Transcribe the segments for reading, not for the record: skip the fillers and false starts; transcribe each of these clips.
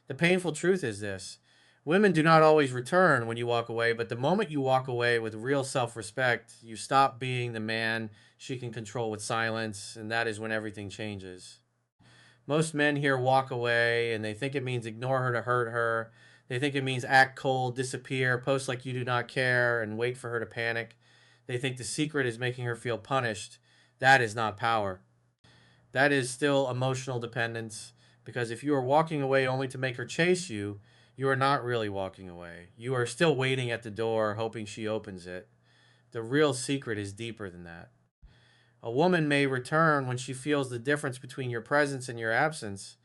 The painful truth is this: women do not always return when you walk away, but the moment you walk away with real self respect, you stop being the man she can control with silence, and that is when everything changes. Most men here walk away and they think it means ignore her to hurt her. They think it means act cold, disappear, post like you do not care, and wait for her to panic. They think the secret is making her feel punished. That is not power. That is still emotional dependence, because if you are walking away only to make her chase you, you are not really walking away. You are still waiting at the door, hoping she opens it. The real secret is deeper than that. A woman may return when she feels the difference between your presence and your absence.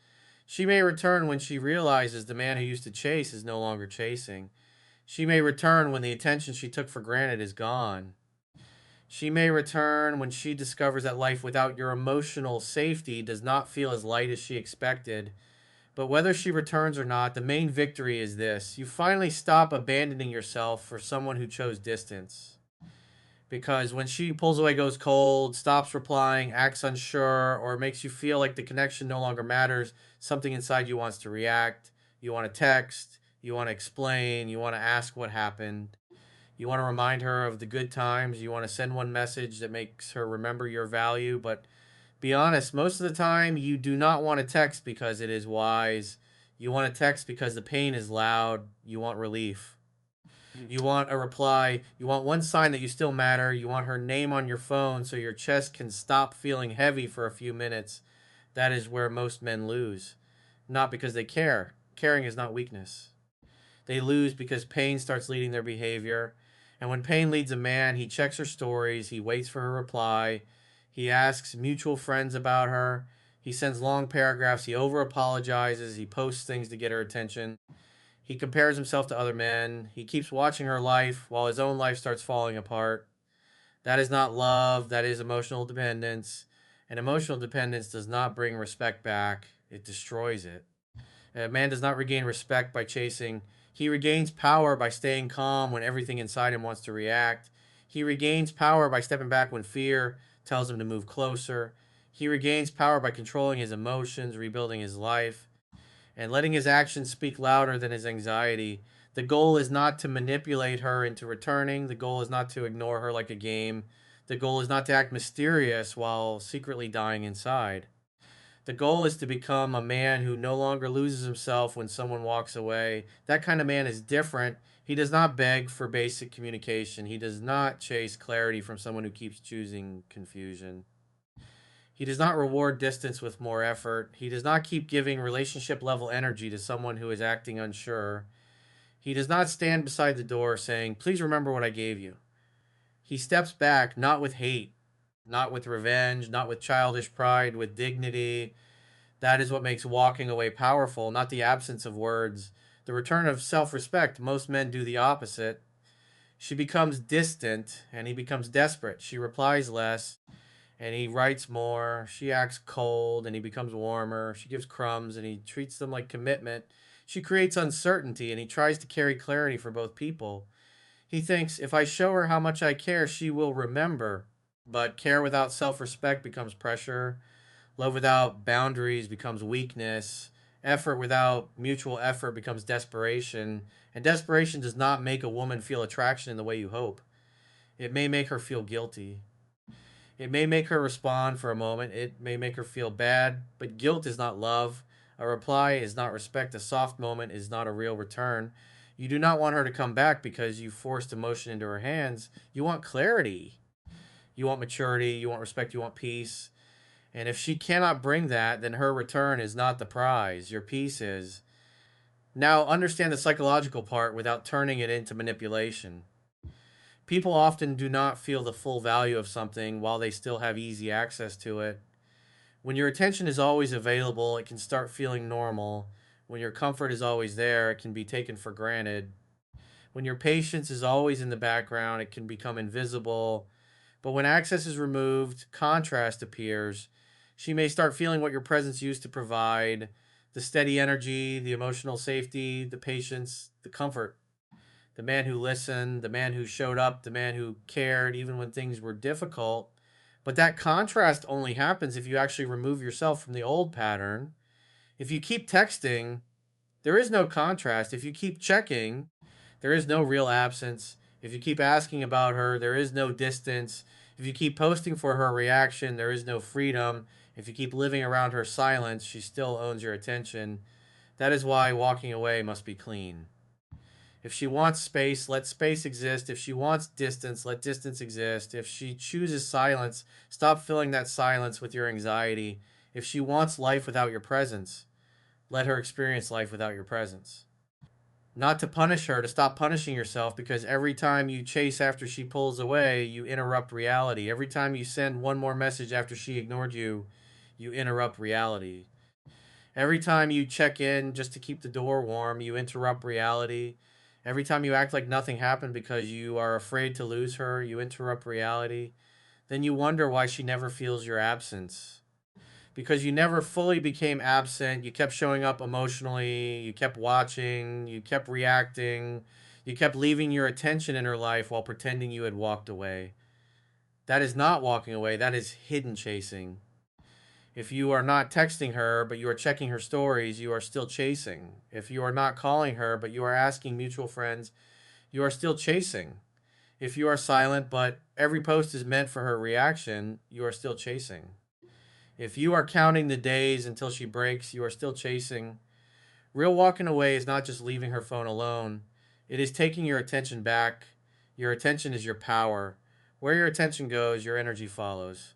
She may return when she realizes the man who used to chase is no longer chasing. She may return when the attention she took for granted is gone. She may return when she discovers that life without your emotional safety does not feel as light as she expected. But whether she returns or not, the main victory is this: you finally stop abandoning yourself for someone who chose distance. Because when she pulls away, goes cold, stops replying, acts unsure, or makes you feel like the connection no longer matters, something inside you wants to react. You want to text, you want to explain, you want to ask what happened. You want to remind her of the good times. You want to send one message that makes her remember your value. But be honest, most of the time you do not want to text because it is wise. You want to text because the pain is loud. You want relief. You want a reply. You want one sign that you still matter. You want her name on your phone so your chest can stop feeling heavy for a few minutes. That is where most men lose. Not because they care. Caring is not weakness. They lose because pain starts leading their behavior. And when pain leads a man, he checks her stories, he waits for her reply, he asks mutual friends about her, he sends long paragraphs, he over apologizes, he posts things to get her attention. He compares himself to other men. He keeps watching her life while his own life starts falling apart. That is not love, that is emotional dependence. And emotional dependence does not bring respect back, it destroys it. A man does not regain respect by chasing. He regains power by staying calm when everything inside him wants to react. He regains power by stepping back when fear tells him to move closer. He regains power by controlling his emotions, rebuilding his life, and letting his actions speak louder than his anxiety. The goal is not to manipulate her into returning. The goal is not to ignore her like a game. The goal is not to act mysterious while secretly dying inside. The goal is to become a man who no longer loses himself when someone walks away. That kind of man is different. He does not beg for basic communication. He does not chase clarity from someone who keeps choosing confusion. He does not reward distance with more effort. He does not keep giving relationship level energy to someone who is acting unsure. He does not stand beside the door saying, "Please remember what I gave you." He steps back, not with hate, not with revenge, not with childish pride, with dignity. That is what makes walking away powerful, not the absence of words. The return of self respect. Most men do the opposite. She becomes distant and he becomes desperate. She replies less and he writes more. She acts cold and he becomes warmer. She gives crumbs and he treats them like commitment. She creates uncertainty and he tries to carry clarity for both people. He thinks, if I show her how much I care, she will remember. But care without self respect becomes pressure. Love without boundaries becomes weakness. Effort without mutual effort becomes desperation. And desperation does not make a woman feel attraction in the way you hope. It may make her feel guilty. It may make her respond for a moment. It may make her feel bad. But guilt is not love. A reply is not respect. A soft moment is not a real return. You do not want her to come back because you forced emotion into her hands. You want clarity. You want maturity. You want respect. You want peace. And if she cannot bring that, then her return is not the prize. Your peace is. Now, understand the psychological part without turning it into manipulation. People often do not feel the full value of something while they still have easy access to it. When your attention is always available, it can start feeling normal. When your comfort is always there, it can be taken for granted. When your patience is always in the background, it can become invisible. But when access is removed, contrast appears. She may start feeling what your presence used to provide: the steady energy, the emotional safety, the patience, the comfort. The man who listened, the man who showed up, the man who cared even when things were difficult. But that contrast only happens if you actually remove yourself from the old pattern. If you keep texting, There is no contrast. If you keep checking, there is no real absence. If you keep asking about her, there is no distance. If you keep posting for her reaction, there is no freedom. If you keep living around her silence, she still owns your attention. That is why walking away must be clean. If she wants space, let space exist. If she wants distance, let distance exist. If she chooses silence, stop filling that silence with your anxiety. If she wants life without your presence, let her experience life without your presence. Not to punish her, to stop punishing yourself, because every time you chase after she pulls away, you interrupt reality. Every time you send one more message after she ignored you, you interrupt reality. Every time you check in just to keep the door warm, you interrupt reality. Every time you act like nothing happened because you are afraid to lose her, you interrupt reality. Then you wonder why she never feels your absence. Because you never fully became absent. You kept showing up emotionally. You kept watching. You kept reacting. You kept leaving your attention in her life while pretending you had walked away. That is not walking away, that is hidden chasing. If you are not texting her, but you are checking her stories, you are still chasing. If you are not calling her, but you are asking mutual friends, you are still chasing. If you are silent, but every post is meant for her reaction, you are still chasing. If you are counting the days until she breaks, you are still chasing. Real walking away is not just leaving her phone alone, it is taking your attention back. Your attention is your power. Where your attention goes, your energy follows.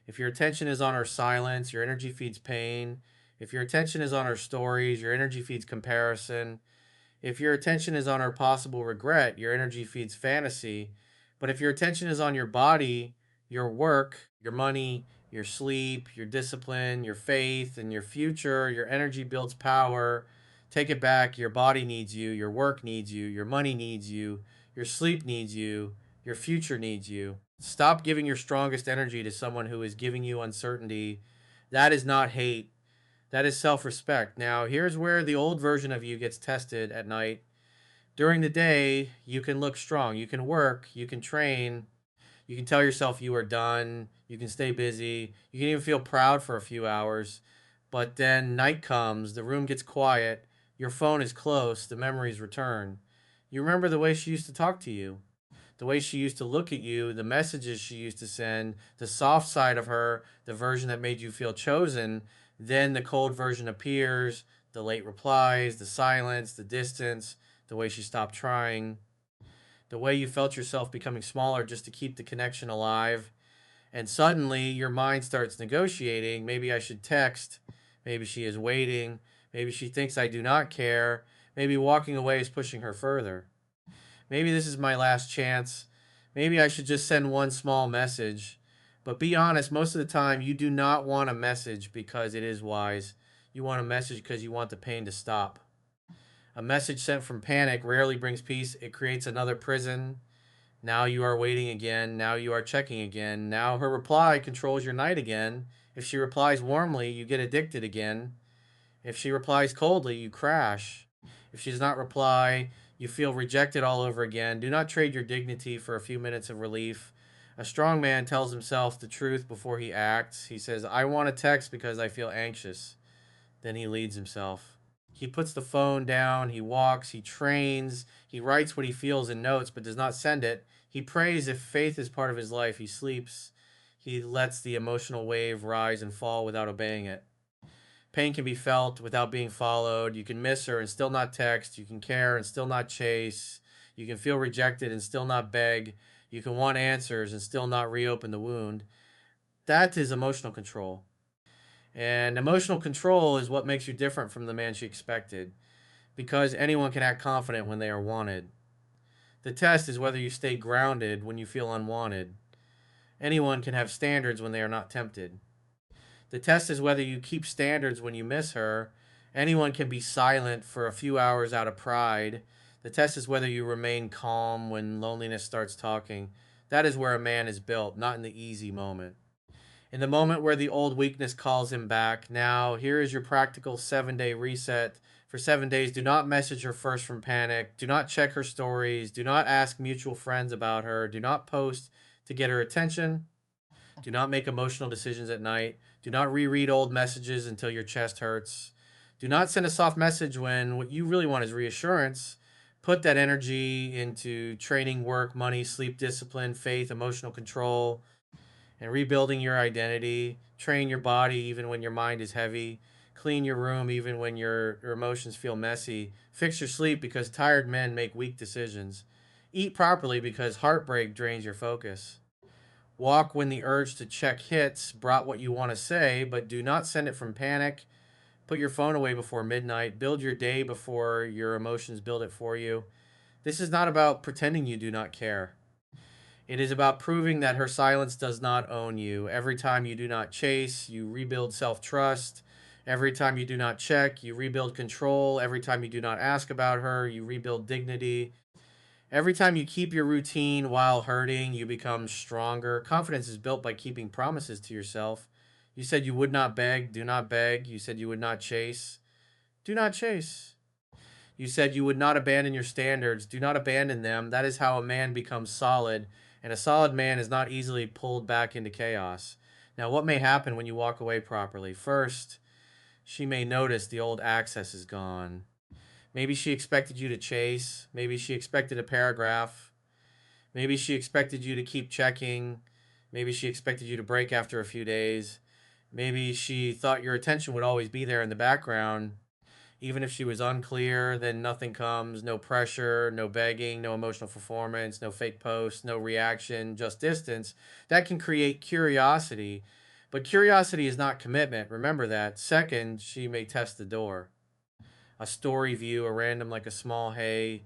If your attention is on her silence, your energy feeds pain. If your attention is on her stories, your energy feeds comparison. If your attention is on her possible regret, your energy feeds fantasy. But if your attention is on your body, your work, your money, your sleep, your discipline, your faith, and your future, your energy builds power. Take it back. Your body needs you. Your work needs you. Your money needs you. Your sleep needs you. Your future needs you. Stop giving your strongest energy to someone who is giving you uncertainty. That is not hate. That is self respect. Now, here's where the old version of you gets tested at night. During the day, you can look strong. You can work. You can train. You can tell yourself you are done. You can stay busy. You can even feel proud for a few hours. But then night comes, the room gets quiet, your phone is close, the memories return. You remember the way she used to talk to you, the way she used to look at you, the messages she used to send, the soft side of her, the version that made you feel chosen. Then the cold version appears, the late replies, the silence, the distance, the way she stopped trying, the way you felt yourself becoming smaller just to keep the connection alive. And suddenly your mind starts negotiating. Maybe I should text. Maybe she is waiting. Maybe she thinks I do not care. Maybe walking away is pushing her further. Maybe this is my last chance. Maybe I should just send one small message. But be honest, most of the time you do not want a message because it is wise. You want a message because you want the pain to stop. A message sent from panic rarely brings peace. It creates another prison. Now you are waiting again. Now you are checking again. Now her reply controls your night again. If she replies warmly, you get addicted again. If she replies coldly, you crash. If she does not reply, you feel rejected all over again. Do not trade your dignity for a few minutes of relief. A strong man tells himself the truth before he acts. He says, I want to text because I feel anxious. Then he leads himself. He puts the phone down, he walks, he trains, he writes what he feels in notes but does not send it. He prays if faith is part of his life. He sleeps. He lets the emotional wave rise and fall without obeying it. Pain can be felt without being followed. You can miss her and still not text. You can care and still not chase. You can feel rejected and still not beg. You can want answers and still not reopen the wound. That is emotional control. And emotional control is what makes you different from the man she expected, because anyone can act confident when they are wanted. The test is whether you stay grounded when you feel unwanted. Anyone can have standards when they are not tempted. The test is whether you keep standards when you miss her. Anyone can be silent for a few hours out of pride. The test is whether you remain calm when loneliness starts talking. That is where a man is built, not in the easy moment. In the moment where the old weakness calls him back, now here is your practical 7 day reset. For 7 days, do not message her first from panic. Do not check her stories. Do not ask mutual friends about her. Do not post to get her attention. Do not make emotional decisions at night. Do not reread old messages until your chest hurts. Do not send a soft message when what you really want is reassurance. Put that energy into training, work, money, sleep, discipline, faith, emotional control, and rebuilding your identity. Train your body even when your mind is heavy. Clean your room even when your emotions feel messy. Fix your sleep because tired men make weak decisions. Eat properly because heartbreak drains your focus. Walk when the urge to check hits, brought what you want to say, but do not send it from panic. Put your phone away before midnight. Build your day before your emotions build it for you. This is not about pretending you do not care. It is about proving that her silence does not own you. Every time you do not chase, you rebuild self trust. Every time you do not check, you rebuild control. Every time you do not ask about her, you rebuild dignity. Every time you keep your routine while hurting, you become stronger. Confidence is built by keeping promises to yourself. You said you would not beg, do not beg. You said you would not chase, do not chase. You said you would not abandon your standards. Do not abandon them. That is how a man becomes solid, and a solid man is not easily pulled back into chaos. Now, what may happen when you walk away properly? First, she may notice the old access is gone. Maybe she expected you to chase. Maybe she expected a paragraph. Maybe she expected you to keep checking. Maybe she expected you to break after a few days. Maybe she thought your attention would always be there in the background. Even if she was unclear, then nothing comes, no pressure, no begging, no emotional performance, no fake posts, no reaction, just distance. That can create curiosity. But curiosity is not commitment. Remember that. Second, she may test the door. A story view, a random like a small hey,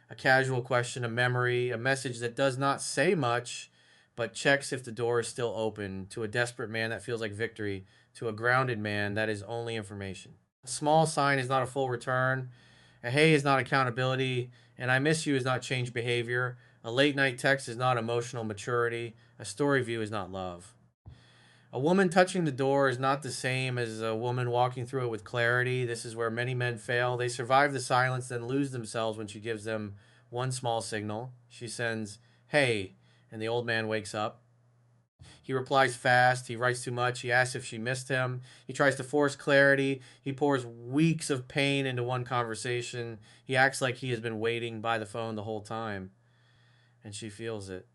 a casual question, a memory, a message that does not say much, but checks if the door is still open. To a desperate man, that feels like victory. To a grounded man, that is only information. A small sign is not a full return. A hey is not accountability. And I miss you is not change behavior. A late night text is not emotional maturity. A story view is not love. A woman touching the door is not the same as a woman walking through it with clarity. This is where many men fail. They survive the silence, then lose themselves when she gives them one small signal. She sends, hey, and the old man wakes up. He replies fast. He writes too much. He asks if she missed him. He tries to force clarity. He pours weeks of pain into one conversation. He acts like he has been waiting by the phone the whole time. And she feels it.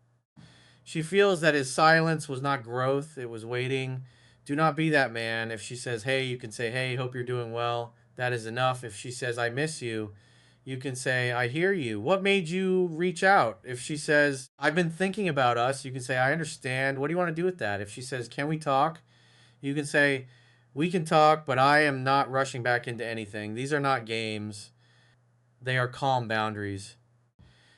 She feels that his silence was not growth, it was waiting. Do not be that man. If she says, hey, you can say, hey, hope you're doing well. That is enough. If she says, I miss you, you can say, I hear you. What made you reach out? If she says, I've been thinking about us, you can say, I understand. What do you want to do with that? If she says, can we talk? You can say, we can talk, but I am not rushing back into anything. These are not games, they are calm boundaries.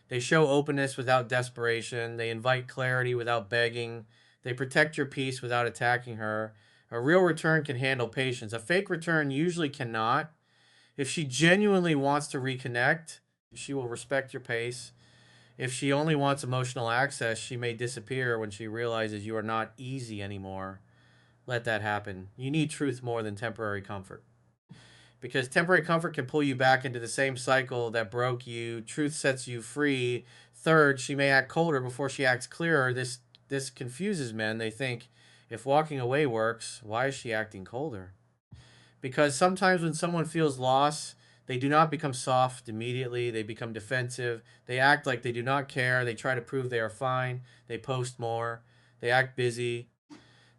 They show openness without desperation. They invite clarity without begging. They protect your peace without attacking her. A real return can handle patience. A fake return usually cannot. If she genuinely wants to reconnect, she will respect your pace. If she only wants emotional access, she may disappear when she realizes you are not easy anymore. Let that happen. You need truth more than temporary comfort, because temporary comfort can pull you back into the same cycle that broke you. Truth sets you free. Third, she may act colder before she acts clearer. This confuses men. They think, if walking away works, why is she acting colder? Because sometimes when someone feels loss, they do not become soft immediately. They become defensive. They act like they do not care. They try to prove they are fine. They post more. They act busy.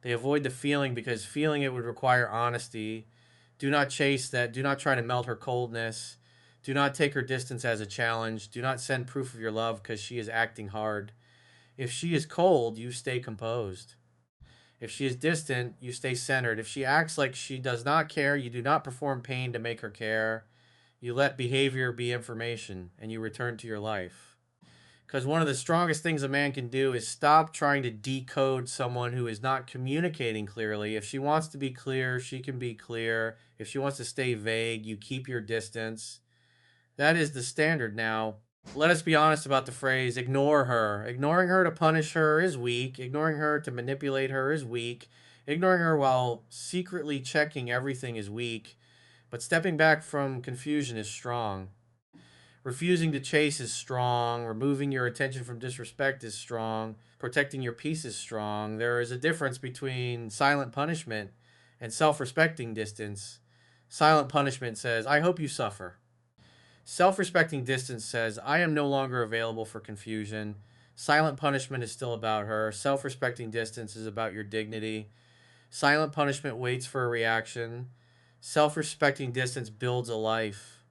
They avoid the feeling because feeling it would require honesty. Do not chase that. Do not try to melt her coldness. Do not take her distance as a challenge. Do not send proof of your love because she is acting hard. If she is cold, you stay composed. If she is distant, you stay centered. If she acts like she does not care, you do not perform pain to make her care. You let behavior be information and you return to your life. Because one of the strongest things a man can do is stop trying to decode someone who is not communicating clearly. If she wants to be clear, she can be clear. If she wants to stay vague, you keep your distance. That is the standard now. Let us be honest about the phrase ignore her. Ignoring her to punish her is weak. Ignoring her to manipulate her is weak. Ignoring her while secretly checking everything is weak. But stepping back from confusion is strong. Refusing to chase is strong. Removing your attention from disrespect is strong. Protecting your peace is strong. There is a difference between silent punishment and self respecting distance. Silent punishment says, I hope you suffer. Self respecting distance says, I am no longer available for confusion. Silent punishment is still about her. Self respecting distance is about your dignity. Silent punishment waits for a reaction. Self respecting distance builds a life.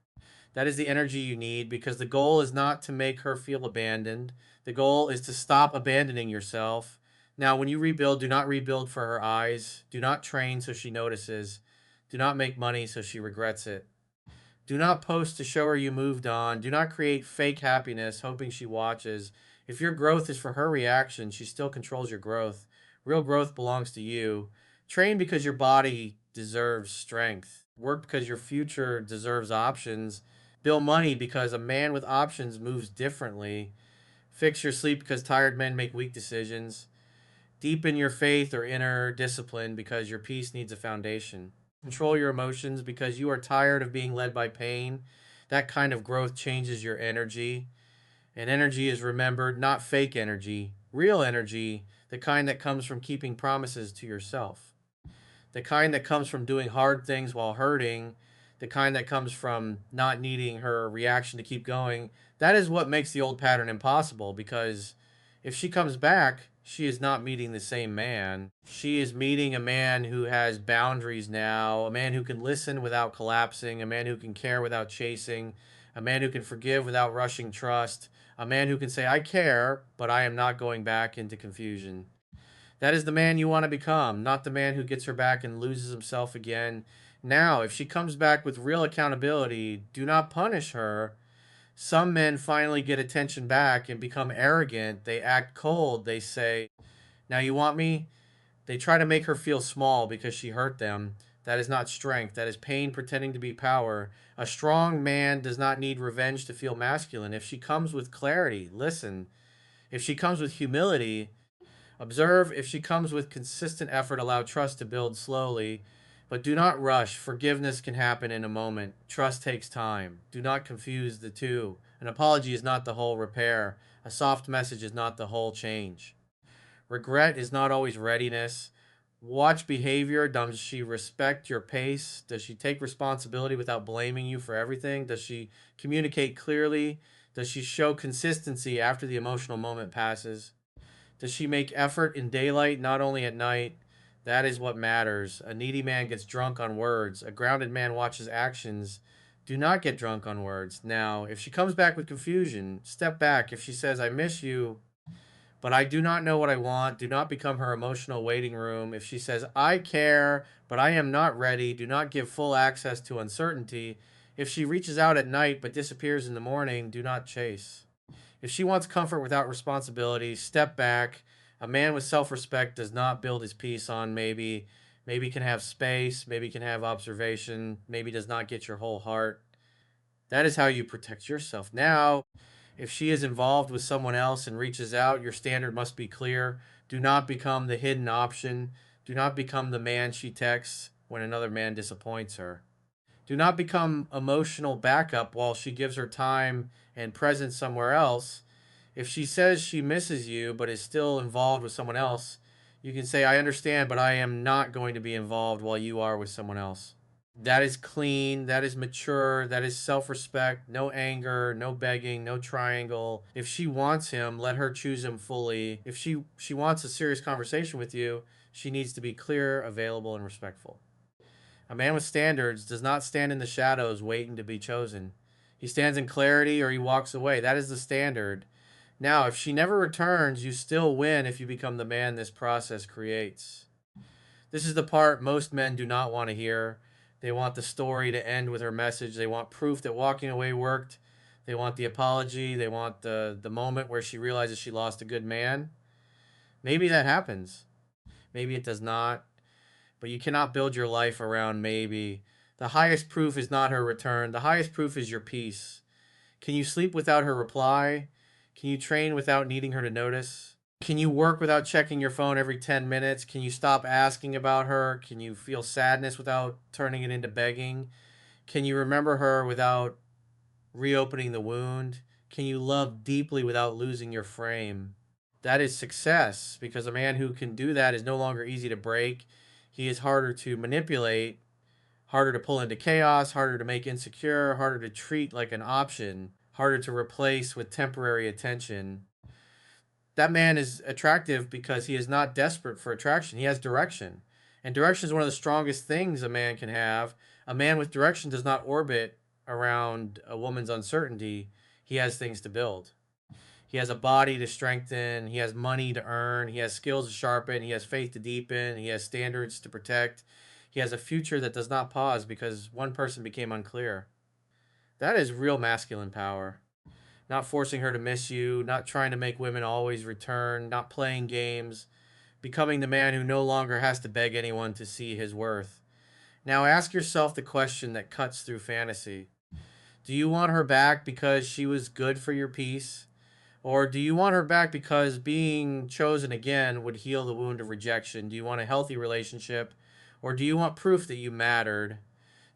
That is the energy you need because the goal is not to make her feel abandoned. The goal is to stop abandoning yourself. Now, when you rebuild, do not rebuild for her eyes. Do not train so she notices. Do not make money so she regrets it. Do not post to show her you moved on. Do not create fake happiness hoping she watches. If your growth is for her reaction, she still controls your growth. Real growth belongs to you. Train because your body deserves strength. Work because your future deserves options. Build money because a man with options moves differently. Fix your sleep because tired men make weak decisions. Deepen your faith or inner discipline because your peace needs a foundation. Control your emotions because you are tired of being led by pain. That kind of growth changes your energy. And energy is remembered, not fake energy, real energy, the kind that comes from keeping promises to yourself, the kind that comes from doing hard things while hurting, the kind that comes from not needing her reaction to keep going. That is what makes the old pattern impossible because if she comes back, she is not meeting the same man. She is meeting a man who has boundaries now, a man who can listen without collapsing, a man who can care without chasing, a man who can forgive without rushing trust, a man who can say, I care, but I am not going back into confusion. That is the man you want to become, not the man who gets her back and loses himself again. Now, if she comes back with real accountability, do not punish her. Some men finally get attention back and become arrogant. They act cold. They say, now you want me? They try to make her feel small because she hurt them. That is not strength. That is pain pretending to be power. A strong man does not need revenge to feel masculine. If she comes with clarity, listen. If she comes with humility, observe. If she comes with consistent effort, allow trust to build slowly. But do not rush. Forgiveness can happen in a moment. Trust takes time. Do not confuse the two. An apology is not the whole repair. A soft message is not the whole change. Regret is not always readiness. Watch behavior. Does she respect your pace? Does she take responsibility without blaming you for everything? Does she communicate clearly? Does she show consistency after the emotional moment passes? Does she make effort in daylight, not only at night? That is what matters. A needy man gets drunk on words. A grounded man watches actions. Do not get drunk on words. Now, if she comes back with confusion, step back. If she says, I miss you, but I do not know what I want, do not become her emotional waiting room. If she says, I care, but I am not ready, do not give full access to uncertainty. If she reaches out at night but disappears in the morning, do not chase. If she wants comfort without responsibility, step back. A man with self respect does not build his peace on maybe. Maybe can have space, maybe can have observation, maybe does not get your whole heart. That is how you protect yourself. Now, if she is involved with someone else and reaches out, your standard must be clear. Do not become the hidden option. Do not become the man she texts when another man disappoints her. Do not become emotional backup while she gives her time and presence somewhere else. If she says she misses you but is still involved with someone else, you can say, I understand, but I am not going to be involved while you are with someone else. That is clean, that is mature, that is self respect, no anger, no begging, no triangle. If she wants him, let her choose him fully. If she wants a serious conversation with you, she needs to be clear, available, and respectful. A man with standards does not stand in the shadows waiting to be chosen. He stands in clarity or he walks away. That is the standard. Now, if she never returns, you still win if you become the man this process creates. This is the part most men do not want to hear. They want the story to end with her message. They want proof that walking away worked. They want the apology. They want the moment where she realizes she lost a good man. Maybe that happens. Maybe it does not. But you cannot build your life around maybe. The highest proof is not her return. The highest proof is your peace. Can you sleep without her reply? Can you train without needing her to notice? Can you work without checking your phone every 10 minutes? Can you stop asking about her? Can you feel sadness without turning it into begging? Can you remember her without reopening the wound? Can you love deeply without losing your frame? That is success because a man who can do that is no longer easy to break. He is harder to manipulate, harder to pull into chaos, harder to make insecure, harder to treat like an option, harder to replace with temporary attention. That man is attractive because he is not desperate for attraction. He has direction. And direction is one of the strongest things a man can have. A man with direction does not orbit around a woman's uncertainty. He has things to build. He has a body to strengthen. He has money to earn. He has skills to sharpen. He has faith to deepen. He has standards to protect. He has a future that does not pause because one person became unclear. That is real masculine power. Not forcing her to miss you, not trying to make women always return, not playing games, becoming the man who no longer has to beg anyone to see his worth. Now ask yourself the question that cuts through fantasy. Do you want her back because she was good for your peace? Or do you want her back because being chosen again would heal the wound of rejection? Do you want a healthy relationship? Or do you want proof that you mattered?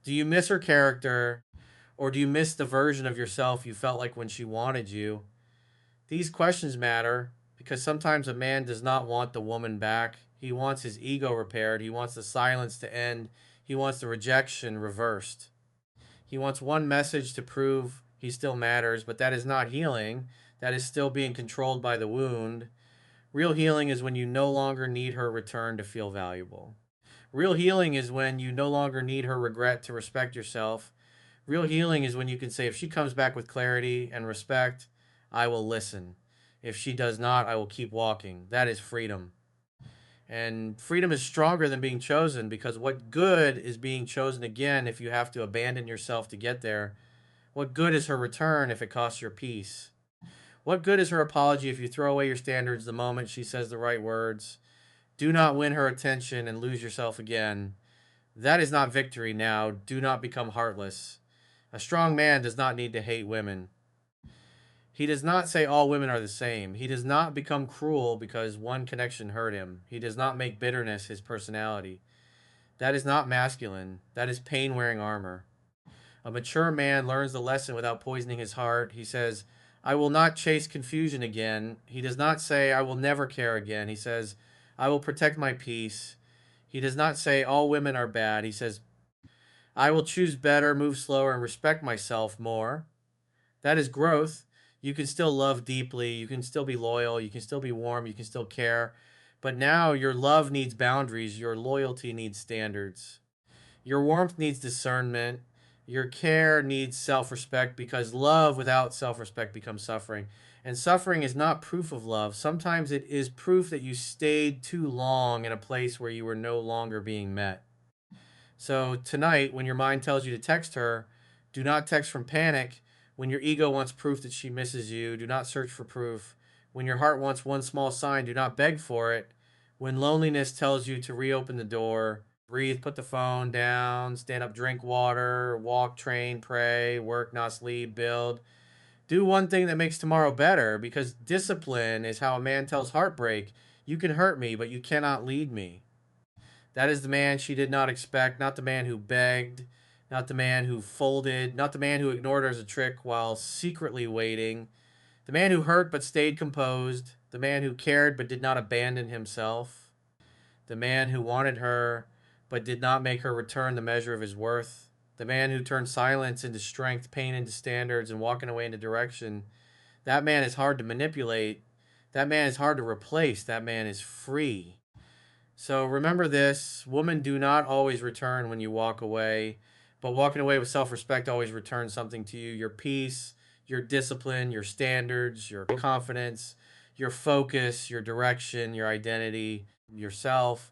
Do you miss her character? Or do you miss the version of yourself you felt like when she wanted you? These questions matter because sometimes a man does not want the woman back. He wants his ego repaired. He wants the silence to end. He wants the rejection reversed. He wants one message to prove he still matters, but that is not healing. That is still being controlled by the wound. Real healing is when you no longer need her return to feel valuable. Real healing is when you no longer need her regret to respect yourself. Real healing is when you can say, if she comes back with clarity and respect, I will listen. If she does not, I will keep walking. That is freedom. And freedom is stronger than being chosen because what good is being chosen again if you have to abandon yourself to get there? What good is her return if it costs your peace? What good is her apology if you throw away your standards the moment she says the right words? Do not win her attention and lose yourself again. That is not victory now. Do not become heartless. A strong man does not need to hate women. He does not say all women are the same. He does not become cruel because one connection hurt him. He does not make bitterness his personality. That is not masculine. That is pain wearing armor. A mature man learns the lesson without poisoning his heart. He says, I will not chase confusion again. He does not say, I will never care again. He says, I will protect my peace. He does not say, all women are bad. He says, I will choose better, move slower, and respect myself more. That is growth. You can still love deeply. You can still be loyal. You can still be warm. You can still care. But now your love needs boundaries. Your loyalty needs standards. Your warmth needs discernment. Your care needs self respect because love without self respect becomes suffering. And suffering is not proof of love. Sometimes it is proof that you stayed too long in a place where you were no longer being met. So tonight, when your mind tells you to text her, do not text from panic. When your ego wants proof that she misses you, do not search for proof. When your heart wants one small sign, do not beg for it. When loneliness tells you to reopen the door, breathe, put the phone down, stand up, drink water, walk, train, pray, work, not sleep, build. Do one thing that makes tomorrow better because discipline is how a man tells heartbreak. You can hurt me, but you cannot lead me. That is the man she did not expect, not the man who begged, not the man who folded, not the man who ignored her as a trick while secretly waiting, the man who hurt but stayed composed, the man who cared but did not abandon himself, the man who wanted her but did not make her return the measure of his worth, the man who turned silence into strength, pain into standards, and walking away into direction. That man is hard to manipulate. That man is hard to replace. That man is free. So remember this, women do not always return when you walk away, but walking away with self respect always returns something to you: your peace, your discipline, your standards, your confidence, your focus, your direction, your identity, yourself.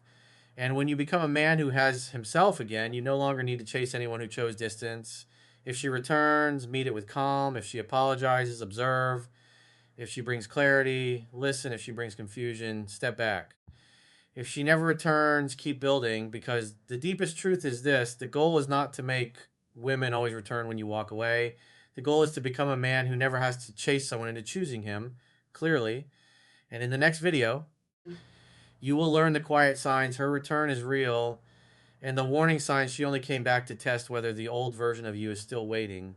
And when you become a man who has himself again, you no longer need to chase anyone who chose distance. If she returns, meet it with calm. If she apologizes, observe. If she brings clarity, listen. If she brings confusion, step back. If she never returns, keep building because the deepest truth is this: the goal is not to make women always return when you walk away. The goal is to become a man who never has to chase someone into choosing him, clearly. And in the next video, you will learn the quiet signs her return is real and the warning signs she only came back to test whether the old version of you is still waiting.